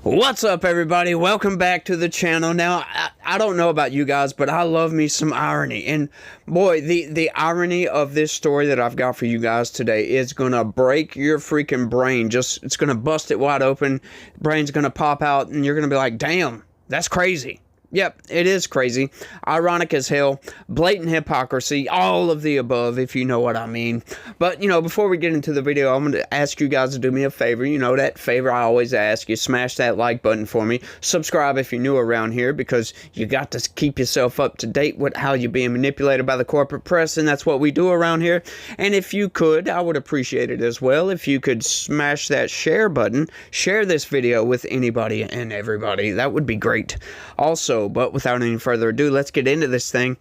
What's up, everybody? Welcome back to the channel. Now, I don't know about you guys, but I love me some irony. And boy, the irony of this story that I've got for you guys today is going to break your freaking brain. It's going to bust it wide open. Brain's going to pop out, and you're going to be like, damn, that's crazy. Yep, it is crazy. Ironic as hell. Blatant hypocrisy. All of the above, if you know what I mean. But, before we get into the video, I'm going to ask you guys to do me a favor. You know that favor I always ask you. Smash that like button for me. Subscribe if you're new around here, because you got to keep yourself up to date with how you're being manipulated by the corporate press, and that's what we do around here. And if you could, I would appreciate it as well if you could smash that share button. Share this video with anybody and everybody. That would be great. Also, but without any further ado, let's get into this thing.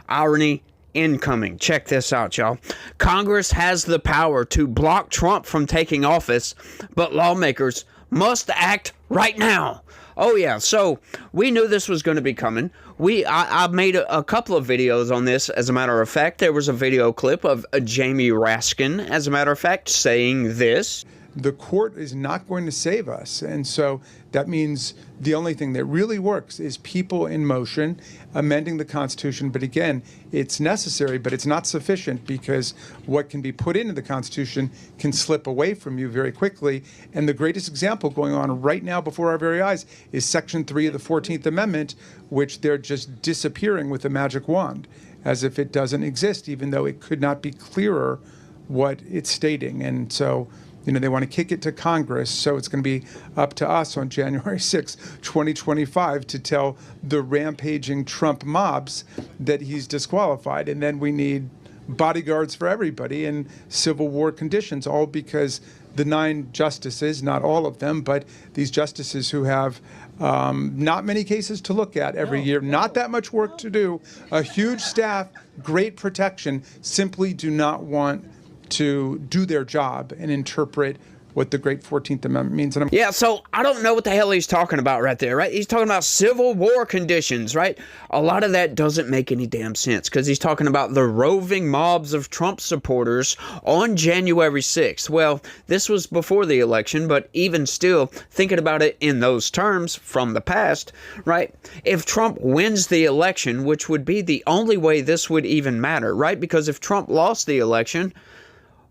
Irony incoming. Check this out, y'all. Congress has the power to block Trump from taking office, but lawmakers must act right now. Oh yeah, so we knew this was going to be coming. I made a couple of videos on this. As a matter of fact, there was a video clip of Jamie Raskin, as a matter of fact, saying this. The court is not going to save us. And so that means the only thing that really works is people in motion amending the Constitution. But again, it's necessary, but it's not sufficient, because what can be put into the Constitution can slip away from you very quickly. And the greatest example going on right now before our very eyes is Section 3 of the 14th Amendment, which they're just disappearing with a magic wand, as if it doesn't exist, even though it could not be clearer what it's stating. And so they want to kick it to Congress, so it's going to be up to us on January 6, 2025, to tell the rampaging Trump mobs that he's disqualified. And then we need bodyguards for everybody in Civil War conditions, all because the 9 justices, not all of them, but these justices who have not many cases to look at every year, not that much work to do, a huge staff, great protection, simply do not want to do their job and interpret what the great 14th Amendment means. Yeah, so I don't know what the hell he's talking about right there, right? He's talking about Civil War conditions, right? A lot of that doesn't make any damn sense, because he's talking about the roving mobs of Trump supporters on January 6th. Well, this was before the election, but even still, thinking about it in those terms from the past, right? If Trump wins the election, which would be the only way this would even matter, right? Because if Trump lost the election,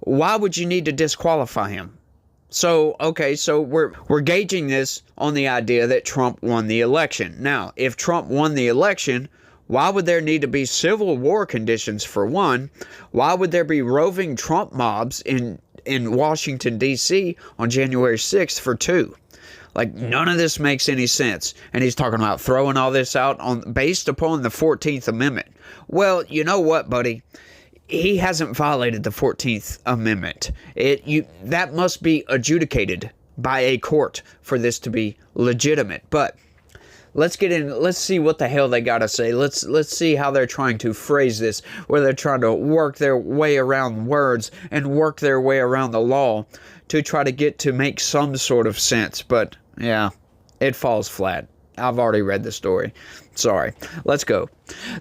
why would you need to disqualify him? So, okay, so we're gauging this on the idea that Trump won the election. Now, if Trump won the election, why would there need to be Civil War conditions, for one? Why would there be roving Trump mobs in Washington, D.C. on January 6th, for two? Like, none of this makes any sense. And he's talking about throwing all this out based upon the 14th Amendment. Well, you know what, buddy? He hasn't violated the 14th Amendment. That must be adjudicated by a court for this to be legitimate. But let's get in. Let's see what the hell they got to say. Let's see how they're trying to phrase this, where they're trying to work their way around words and work their way around the law to try to get to make some sort of sense. But yeah, it falls flat. I've already read the story. Sorry. Let's go.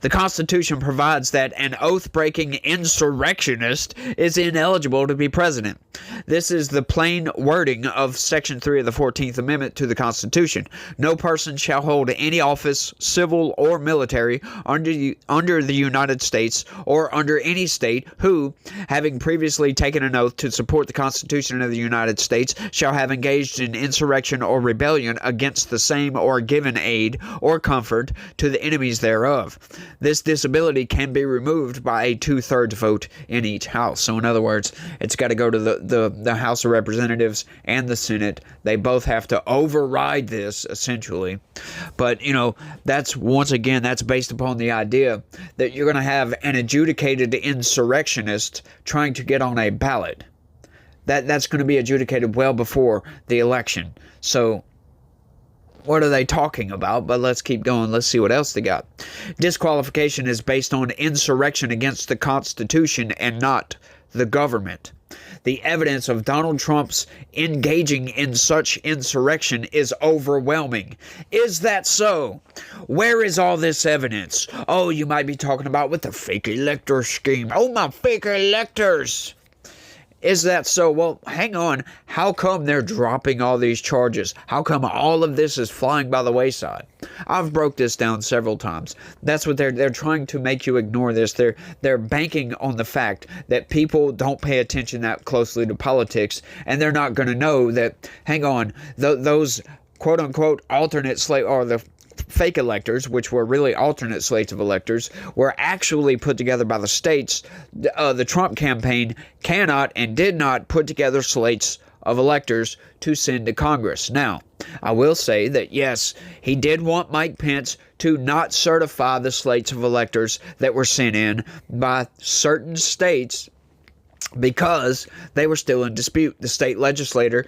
The Constitution provides that an oath-breaking insurrectionist is ineligible to be president. This is the plain wording of Section 3 of the 14th Amendment to the Constitution. No person shall hold any office, civil or military, under the United States or under any state who, having previously taken an oath to support the Constitution of the United States, shall have engaged in insurrection or rebellion against the same or given aid or comfort to the enemies thereof. This disability can be removed by a 2/3 vote in each house. So in other words, it's got to go to the House of Representatives and the Senate. They both have to override this, essentially. But, that's, once again, that's based upon the idea that you're going to have an adjudicated insurrectionist trying to get on a ballot. That's going to be adjudicated well before the election. So what are they talking about? But let's keep going. Let's see what else they got. Disqualification is based on insurrection against the Constitution and not the government. The evidence of Donald Trump's engaging in such insurrection is overwhelming. Is that so? Where is all this evidence? Oh, you might be talking about with the fake elector scheme. Oh, my fake electors. Is that so? Well, hang on. How come they're dropping all these charges? How come all of this is flying by the wayside? I've broke this down several times. That's what they're trying to make you ignore this. They're banking on the fact that people don't pay attention that closely to politics, and they're not going to know that, hang on, those quote unquote alternate slate, or the fake electors, which were really alternate slates of electors, were actually put together by the states. The Trump campaign cannot and did not put together slates of electors to send to Congress. Now, I will say that yes, he did want Mike Pence to not certify the slates of electors that were sent in by certain states, because they were still in dispute. The state legislators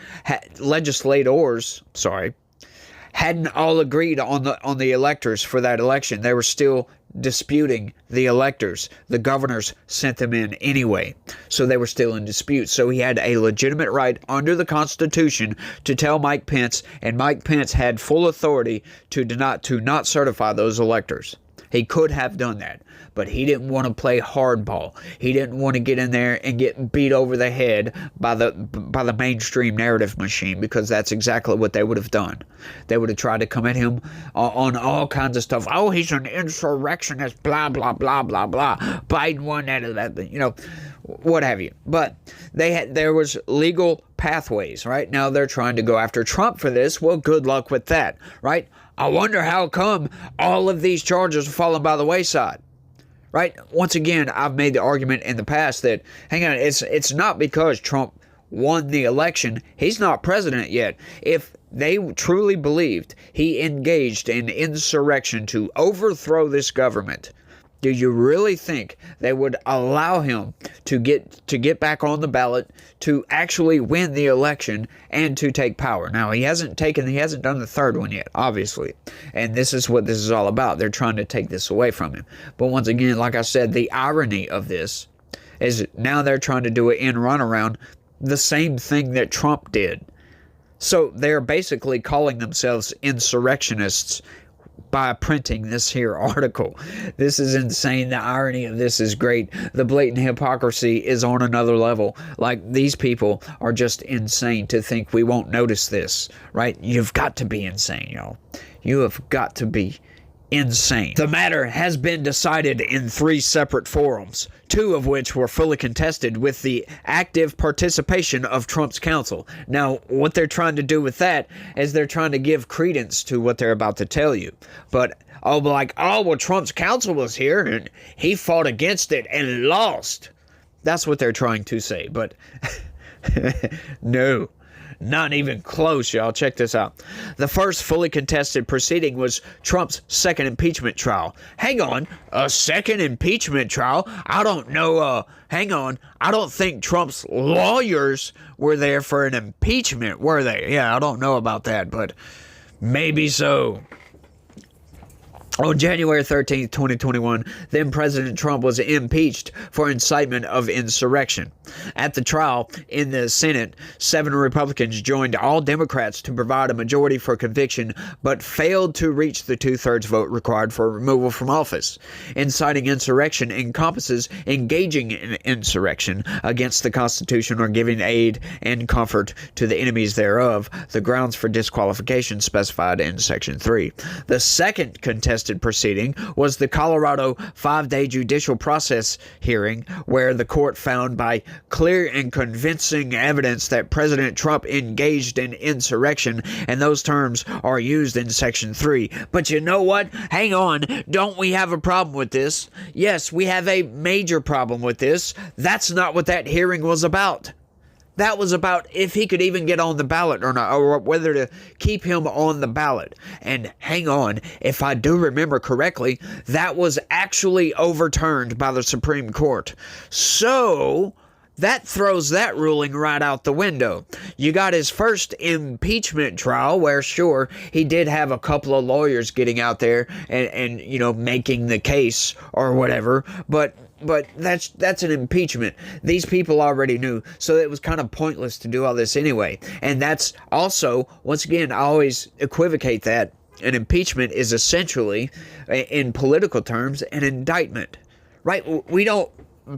hadn't all agreed on the electors for that election. They were still disputing the electors. The governors sent them in anyway, so they were still in dispute. So he had a legitimate right under the Constitution to tell Mike Pence, and Mike Pence had full authority to not certify those electors. He could have done that, but he didn't want to play hardball. He didn't want to get in there and get beat over the head by the mainstream narrative machine, because that's exactly what they would have done. They would have tried to come at him on all kinds of stuff. Oh, he's an insurrectionist, blah, blah, blah, blah, blah. Biden won that, what have you. But there was legal pathways, right? Now they're trying to go after Trump for this. Well, good luck with that, right? I wonder how come all of these charges are falling by the wayside, right? Once again, I've made the argument in the past that, hang on, it's not because Trump won the election. He's not president yet. If they truly believed he engaged in insurrection to overthrow this government, do you really think they would allow him to get back on the ballot, to actually win the election, and to take power? Now, he hasn't done the third one yet, obviously. And this is what this is all about. They're trying to take this away from him. But once again, like I said, the irony of this is now they're trying to do an end run around the same thing that Trump did. So they're basically calling themselves insurrectionists by printing this here article. This is insane. The irony of this is great. The blatant hypocrisy is on another level. Like, these people are just insane to think we won't notice this, right? You've got to be insane, y'all. You have got to be insane. The matter has been decided in 3 separate forums, 2 of which were fully contested with the active participation of Trump's counsel. Now, what they're trying to do with that is they're trying to give credence to what they're about to tell you. But well, Trump's counsel was here and he fought against it and lost. That's what they're trying to say, but no. Not even close, y'all. Check this out. The first fully contested proceeding was Trump's second impeachment trial. Hang on, a second impeachment trial? I don't know, hang on. I don't think Trump's lawyers were there for an impeachment, were they? Yeah, I don't know about that, but maybe so. On January 13th, 2021, then President Trump was impeached for incitement of insurrection. At the trial in the Senate, 7 Republicans joined all Democrats to provide a majority for conviction, but failed to reach the 2/3 vote required for removal from office. Inciting insurrection encompasses engaging in insurrection against the Constitution or giving aid and comfort to the enemies thereof, the grounds for disqualification specified in Section 3. The second contested proceeding was the Colorado 5-day judicial process hearing, where the court found by clear and convincing evidence that President Trump engaged in insurrection, and those terms are used in Section 3. But you know what? Hang on. Don't we have a problem with this? Yes, we have a major problem with this. That's not what that hearing was about. That was about if he could even get on the ballot or not, or whether to keep him on the ballot. And hang on, if I do remember correctly, that was actually overturned by the Supreme Court. So that throws that ruling right out the window. You got his first impeachment trial where, sure, he did have a couple of lawyers getting out there and making the case or whatever, but that's an impeachment. These people already knew, so it was kind of pointless to do all this anyway. And that's also, once again, I always equivocate that an impeachment is essentially, in political terms, an indictment, right? We don't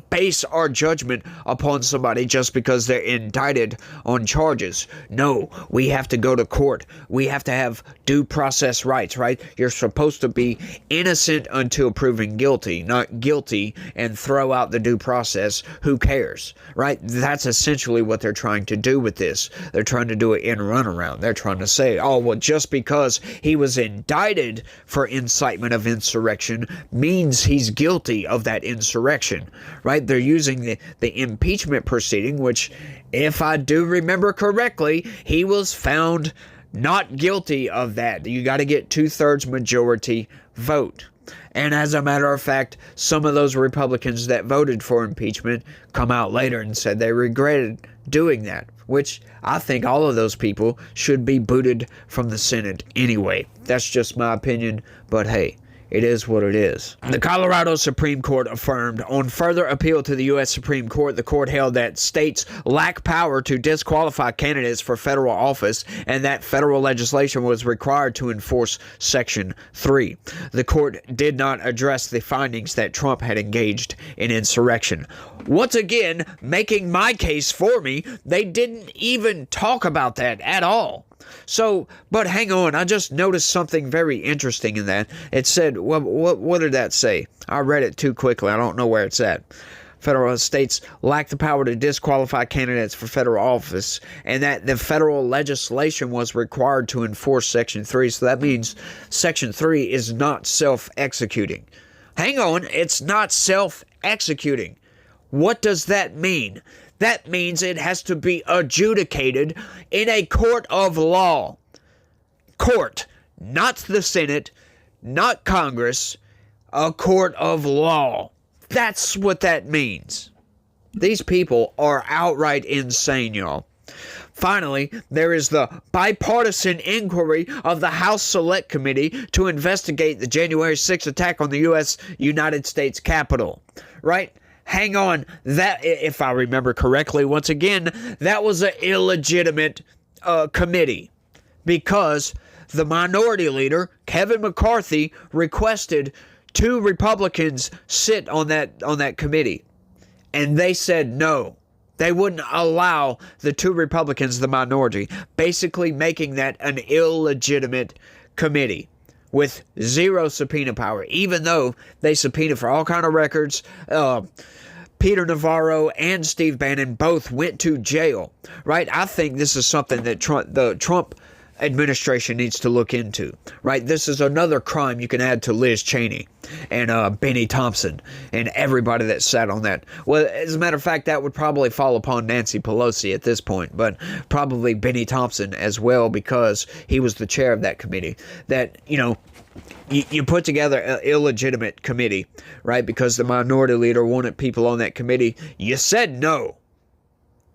base our judgment upon somebody just because they're indicted on charges. No, we have to go to court. We have to have due process rights, right? You're supposed to be innocent until proven guilty, not guilty and throw out the due process. Who cares, right? That's essentially what they're trying to do with this. They're trying to do it in runaround. They're trying to say, oh, well, just because he was indicted for incitement of insurrection means he's guilty of that insurrection. Right? They're using the impeachment proceeding, which, if I do remember correctly, he was found not guilty of that. You got to get 2/3 majority vote. And as a matter of fact, some of those Republicans that voted for impeachment come out later and said they regretted doing that, which I think all of those people should be booted from the Senate anyway. That's just my opinion, but hey, it is what it is. The Colorado Supreme Court affirmed on further appeal to the U.S. Supreme Court, the court held that states lack power to disqualify candidates for federal office and that federal legislation was required to enforce Section 3. The court did not address the findings that Trump had engaged in insurrection. Once again, making my case for me, they didn't even talk about that at all. So, but hang on, I just noticed something very interesting in that. It said, what did that say? I read it too quickly. I don't know where it's at. Federal states lack the power to disqualify candidates for federal office, and that the federal legislation was required to enforce Section 3. So that means Section 3 is not self-executing. Hang on, it's not self-executing. What does that mean? That means it has to be adjudicated in a court of law. Court, not the Senate, not Congress, a court of law. That's what that means. These people are outright insane, y'all. Finally, there is the bipartisan inquiry of the House Select Committee to investigate the January 6th attack on the United States Capitol. Right? Hang on, that, if I remember correctly, once again, that was an illegitimate committee because the minority leader, Kevin McCarthy, requested 2 Republicans sit on that committee, and they said no. They wouldn't allow the 2 Republicans, the minority, basically making that an illegitimate committee with 0 subpoena power, even though they subpoenaed for all kind of records. Peter Navarro and Steve Bannon both went to jail, right? I think this is something that the Trump administration needs to look into, right? This is another crime you can add to Liz Cheney and Benny Thompson and everybody that sat on that. Well, as a matter of fact, that would probably fall upon Nancy Pelosi at this point, but probably Benny Thompson as well because he was the chair of that committee. That, you put together an illegitimate committee, right? Because the minority leader wanted people on that committee. You said no.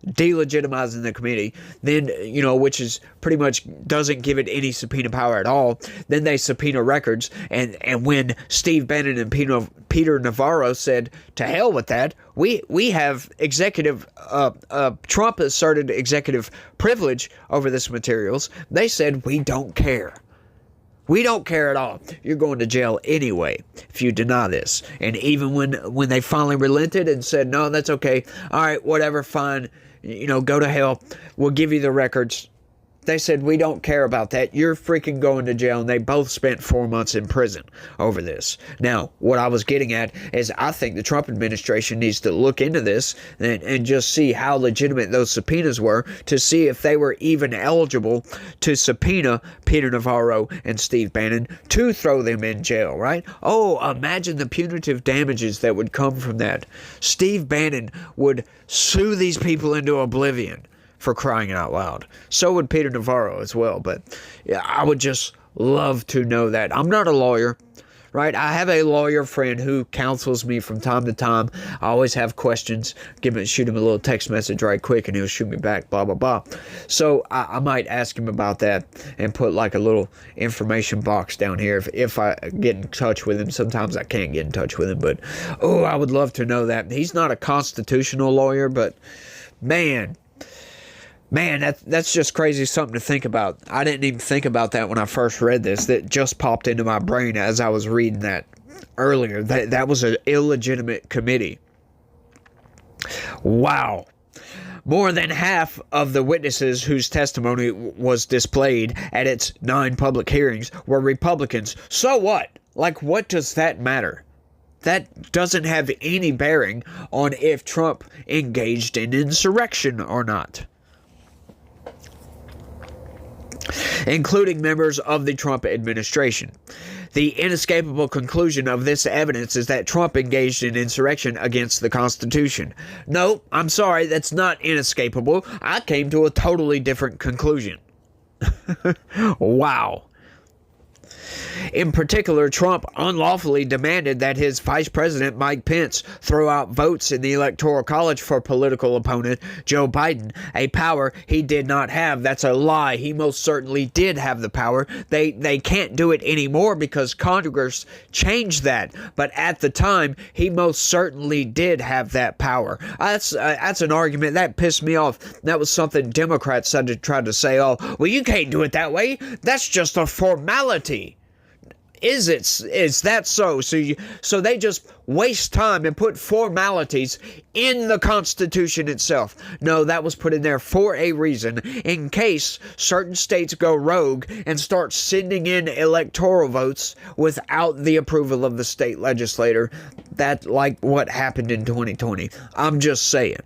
Delegitimizing the committee, then, which is pretty much doesn't give it any subpoena power at all. Then they subpoena records, and when Steve Bannon and Peter Navarro said, to hell with that, we have executive, Trump asserted executive privilege over this materials. They said, we don't care. We don't care at all. You're going to jail anyway if you deny this. And even when they finally relented and said, no, that's okay. All right, whatever, fine. Go to hell. We'll give you the records. They said, we don't care about that. You're freaking going to jail. And they both spent 4 months in prison over this. Now, what I was getting at is I think the Trump administration needs to look into this and just see how legitimate those subpoenas were to see if they were even eligible to subpoena Peter Navarro and Steve Bannon to throw them in jail, right? Oh, imagine the punitive damages that would come from that. Steve Bannon would sue these people into oblivion. For crying out loud. So would Peter Navarro as well. But yeah, I would just love to know that. I'm not a lawyer, right? I have a lawyer friend who counsels me from time to time. I always have questions. Shoot him a little text message right quick and he'll shoot me back, blah, blah, blah. So I might ask him about that and put like a little information box down here if I get in touch with him. Sometimes I can't get in touch with him, but I would love to know that. He's not a constitutional lawyer, but man, that's just crazy something to think about. I didn't even think about that when I first read this. That just popped into my brain as I was reading that earlier. That was an illegitimate committee. Wow. More than half of the witnesses whose testimony was displayed at its 9 public hearings were Republicans. So what? Like, what does that matter? That doesn't have any bearing on if Trump engaged in insurrection or not, including members of the Trump administration. The inescapable conclusion of this evidence is that Trump engaged in insurrection against the Constitution. No, I'm sorry, that's not inescapable. I came to a totally different conclusion. Wow. In particular, Trump unlawfully demanded that his Vice President Mike Pence throw out votes in the Electoral College for political opponent Joe Biden, a power he did not have. That's a lie. He most certainly did have the power. They can't do it anymore because Congress changed that. But at the time, he most certainly did have that power. That's an argument that pissed me off. That was something Democrats tried to say, oh, well, you can't do it that way. That's just a formality. Is that so? So they just waste time and put formalities in the Constitution itself. No, that was put in there for a reason, in case certain states go rogue and start sending in electoral votes without the approval of the state legislator. That, like what happened in 2020. I'm just saying.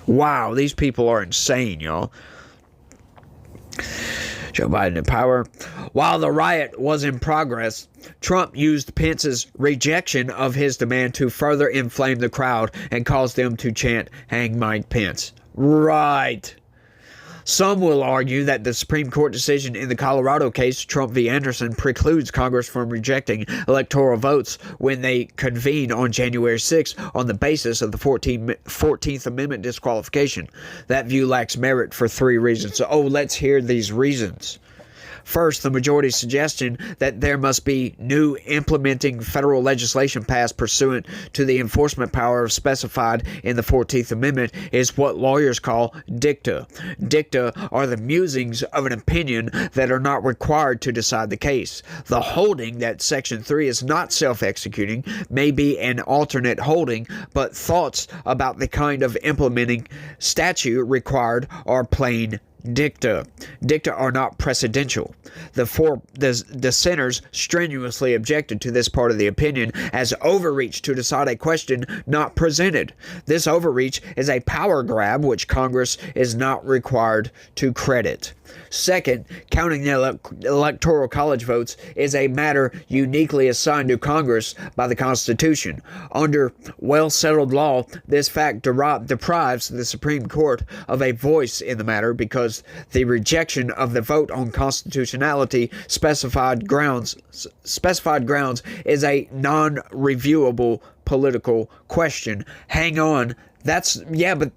Wow, these people are insane, y'all. Joe Biden in power. While the riot was in progress, Trump used Pence's rejection of his demand to further inflame the crowd and cause them to chant, "Hang Mike Pence." Right. Some will argue that the Supreme Court decision in the Colorado case, Trump v. Anderson, precludes Congress from rejecting electoral votes when they convene on January 6 on the basis of the 14th Amendment disqualification. That view lacks merit for 3 reasons. So, let's hear these reasons. First, the majority's suggestion that there must be new implementing federal legislation passed pursuant to the enforcement power specified in the 14th Amendment is what lawyers call dicta. Dicta are the musings of an opinion that are not required to decide the case. The holding that Section 3 is not self-executing may be an alternate holding, but thoughts about the kind of implementing statute required are plain dicta. Dicta are not precedential. The dissenters strenuously objected to this part of the opinion as overreach to decide a question not presented. This overreach is a power grab which Congress is not required to credit. Second, counting the Electoral College votes is a matter uniquely assigned to Congress by the Constitution. Under well-settled law, this fact deprives the Supreme Court of a voice in the matter because the rejection of the vote on constitutionality specified grounds is a non-reviewable political question. Hang on. But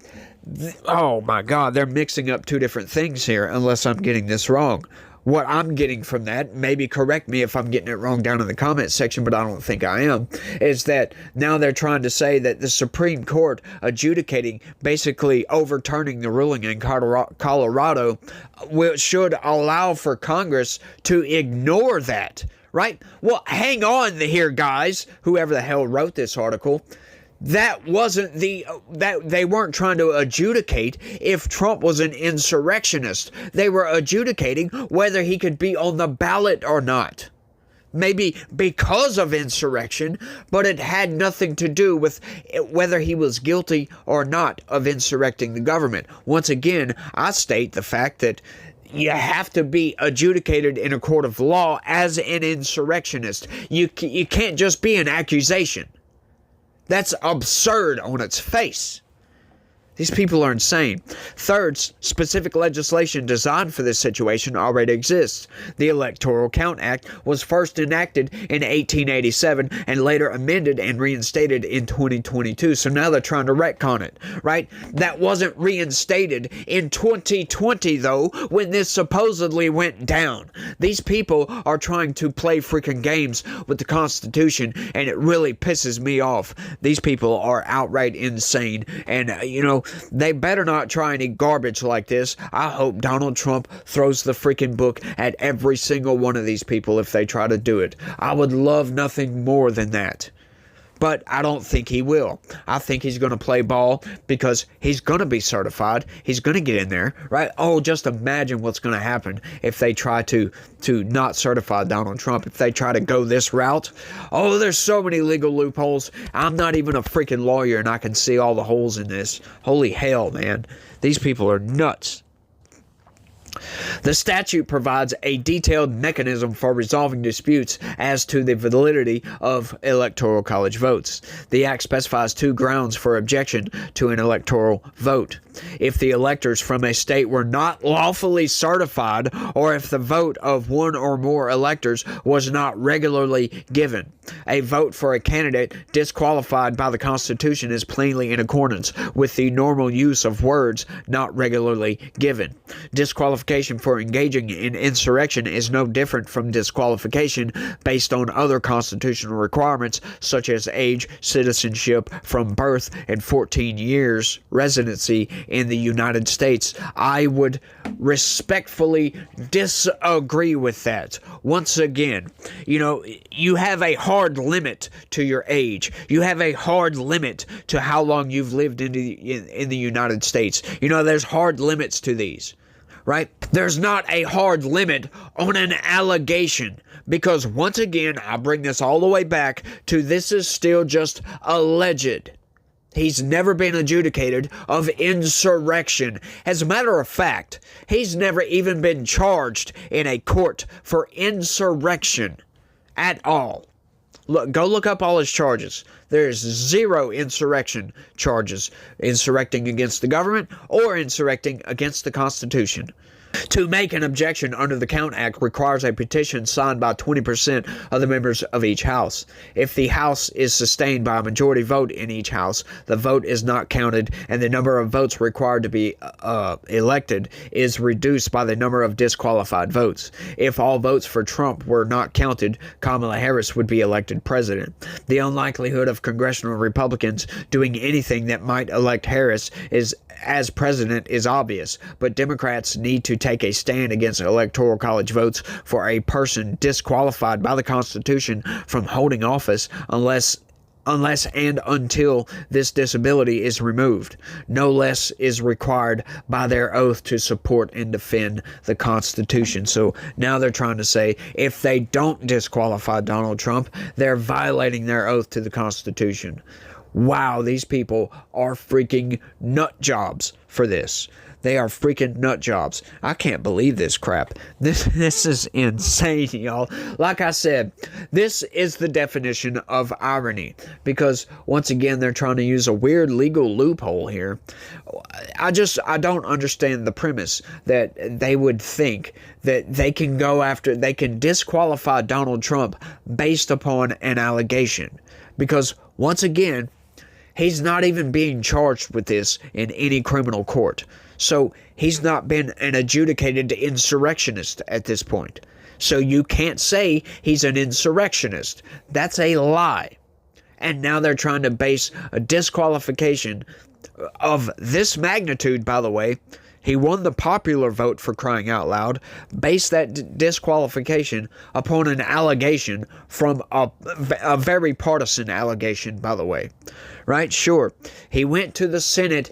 oh my God, they're mixing up 2 different things here, unless I'm getting this wrong. What I'm getting from that, maybe correct me if I'm getting it wrong down in the comments section, but I don't think I am, is that now they're trying to say that the Supreme Court adjudicating, basically overturning the ruling in Colorado, should allow for Congress to ignore that, right? Well, hang on here, guys, whoever the hell wrote this article. That wasn't that they weren't trying to adjudicate if Trump was an insurrectionist. They were adjudicating whether he could be on the ballot or not. Maybe because of insurrection, but it had nothing to do with whether he was guilty or not of insurrecting the government. Once again, I state the fact that you have to be adjudicated in a court of law as an insurrectionist. You can't just be an accusation. That's absurd on its face. These people are insane. Third, specific legislation designed for this situation already exists. The Electoral Count Act was first enacted in 1887 and later amended and reinstated in 2022. So now they're trying to retcon it, right? That wasn't reinstated in 2020, though, when this supposedly went down. These people are trying to play freaking games with the Constitution, and it really pisses me off. These people are outright insane, and, they better not try any garbage like this. I hope Donald Trump throws the freaking book at every single one of these people if they try to do it. I would love nothing more than that. but I don't think he will. I think he's going to play ball because he's going to be certified. He's going to get in there, right? Oh, just imagine what's going to happen if they try to not certify Donald Trump, if they try to go this route. Oh, there's so many legal loopholes. I'm not even a freaking lawyer and I can see all the holes in this. Holy hell, man. These people are nuts. The statute provides a detailed mechanism for resolving disputes as to the validity of electoral college votes. The act specifies 2 grounds for objection to an electoral vote: if the electors from a state were not lawfully certified, or if the vote of one or more electors was not regularly given. A vote for a candidate disqualified by the Constitution is plainly in accordance with the normal use of words not regularly given. Disqualification for engaging in insurrection is no different from disqualification based on other constitutional requirements such as age, citizenship from birth, and 14 years residency in the United States. I would respectfully disagree with that. Once again, you have a hard limit to your age. You have a hard limit to how long you've lived in the United States. There's hard limits to these. Right? There's not a hard limit on an allegation, because once again, I bring this all the way back to this is still just alleged. He's never been adjudicated of insurrection. As a matter of fact, he's never even been charged in a court for insurrection at all. Go look up all his charges. There's 0 insurrection charges, insurrecting against the government or insurrecting against the Constitution. To make an objection under the Count Act requires a petition signed by 20% of the members of each house. If the house is sustained by a majority vote in each house, the vote is not counted, and the number of votes required to be elected is reduced by the number of disqualified votes. If all votes for Trump were not counted, Kamala Harris would be elected president. The unlikelihood of congressional Republicans doing anything that might elect Harris as president is obvious, but Democrats need to take a stand against electoral college votes for a person disqualified by the Constitution from holding office unless and until this disability is removed. No less is required by their oath to support and defend the Constitution. So now they're trying to say if they don't disqualify Donald Trump, they're violating their oath to the Constitution. Wow, these people are freaking nut jobs for this. They are freaking nut jobs. I can't believe this crap. This is insane, y'all. Like I said, this is the definition of irony, because once again, they're trying to use a weird legal loophole here. I don't understand the premise that they would think that they can disqualify Donald Trump based upon an allegation, because once again, he's not even being charged with this in any criminal court. So he's not been an adjudicated insurrectionist at this point. So you can't say he's an insurrectionist. That's a lie. And now they're trying to base a disqualification of this magnitude, by the way. He won the popular vote, for crying out loud. Base that disqualification upon an allegation from a very partisan allegation, by the way. Right? Sure. He went to the Senate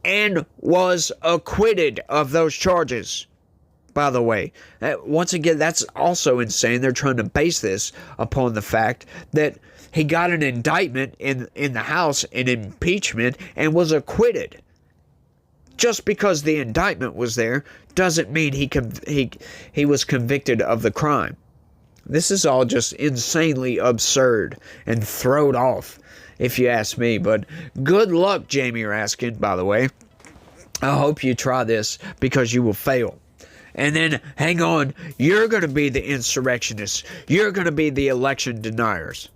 and was acquitted of those charges, by the way. Once again, that's also insane. They're trying to base this upon the fact that he got an indictment in the House, an impeachment, and was acquitted. Just because the indictment was there doesn't mean he was convicted of the crime. This is all just insanely absurd and thrown off, if you ask me. But good luck, Jamie Raskin, by the way. I hope you try this, because you will fail. And then, hang on, you're going to be the insurrectionists. You're going to be the election deniers.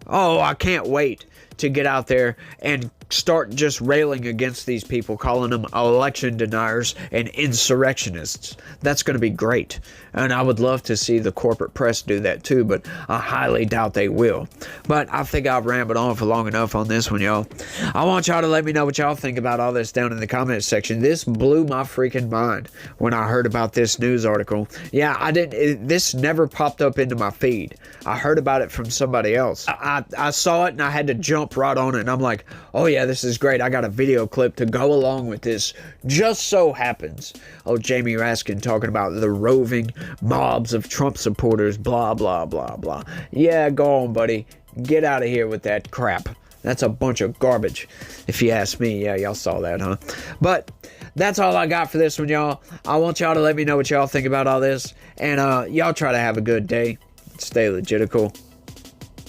Oh, I can't wait to get out there and start just railing against these people, calling them election deniers and insurrectionists. That's going to be great. And I would love to see the corporate press do that too, but I highly doubt they will. But I think I've rambled on for long enough on this one, y'all. I want y'all to let me know what y'all think about all this down in the comments section. This blew my freaking mind when I heard about this news article. Yeah, this never popped up into my feed. I heard about it from somebody else. I saw it and I had to jump right on it, and I'm like, oh yeah, this is great. I got a video clip to go along with this. Just so happens. Oh, Jamie Raskin talking about the roving mobs of Trump supporters, blah, blah, blah, blah. Yeah, go on, buddy. Get out of here with that crap. That's a bunch of garbage, if you ask me. Yeah, y'all saw that, huh? But that's all I got for this one, y'all. I want y'all to let me know what y'all think about all this. And y'all try to have a good day. Stay legitical.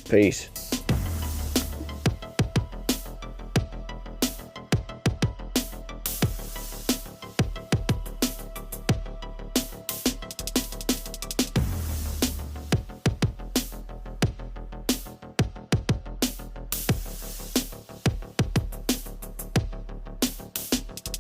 Peace.